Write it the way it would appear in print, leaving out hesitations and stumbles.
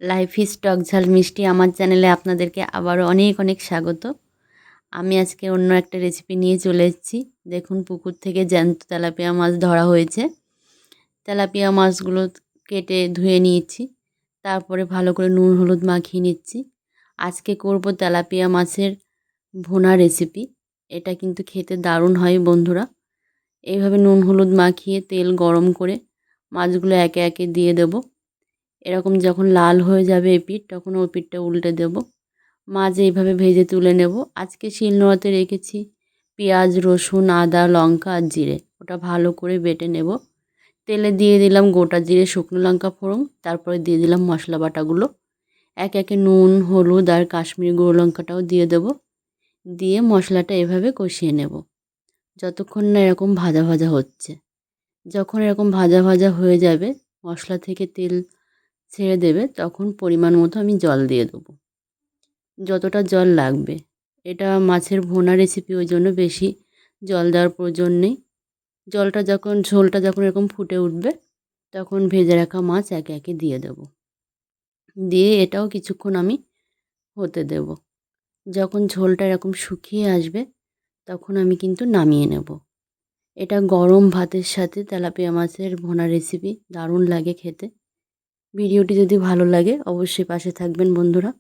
Life is টক ঝাল মিষ্টি আমার চ্যানেলে আপনাদেরকে আবারও অনেক অনেক স্বাগত। আমি আজকে অন্য একটা রেসিপি নিয়ে চলে এসেছি। দেখুন, পুকুর থেকে জ্যান্ত তেলাপিয়া মাছ ধরা হয়েছে। তেলাপিয়া মাছগুলো কেটে ধুয়ে নিয়েছি, তারপরে ভালো করে নুন হলুদ মাখিয়ে নিচ্ছি। আজকে করব তেলাপিয়া মাছের ভুনা রেসিপি। এটা কিন্তু খেতে দারুণ হয় বন্ধুরা। এইভাবে নুন হলুদ মাখিয়ে তেল গরম করে মাছগুলো একে একে দিয়ে দেবো। এরকম যখন লাল হয়ে যাবে এপিঠ, তখন ওই পিঠটা উল্টে দেব। মাছ এইভাবে ভেজে তুলে নেব। আজকে শিলনোড়াতে রেখেছি পেঁয়াজ রসুন আদা লঙ্কা আর জিরে, ওটা ভালো করে বেটে নেব। তেলে দিয়ে দিলাম গোটা জিরে শুকনো লঙ্কা ফোড়ন, তারপরে দিয়ে দিলাম মশলা বাটাগুলো। একে একে নুন হলুদ আর কাশ্মীরি গুঁড়ো লঙ্কাটাও দিয়ে দেব। দিয়ে মশলাটা এভাবে কষিয়ে নেব যতক্ষণ না এরকম ভাজা ভাজা হচ্ছে। যখন এরকম ভাজা ভাজা হয়ে যাবে, মশলা থেকে তেল ছেড়ে দেবে, তখন পরিমাণ মতো আমি জল দিয়ে দেবো, যতটা জল লাগবে। এটা মাছের ভুনা রেসিপি, ওই জন্য বেশি জল দেওয়ার প্রয়োজন নেই। ঝোলটা যখন এরকম ফুটে উঠবে, তখন ভেজে রাখা মাছ একে একে দিয়ে দেব। দিয়ে এটাও কিছুক্ষণ আমি হতে দেব। যখন ঝোলটা এরকম শুকিয়ে আসবে, তখন আমি কিন্তু নামিয়ে নেব। এটা গরম ভাতের সাথে তেলাপিয়া মাছের ভুনা রেসিপি দারুণ লাগে খেতে। ভিডিওটি যদি ভালো লাগে অবশ্যই পাশে থাকবেন বন্ধুরা।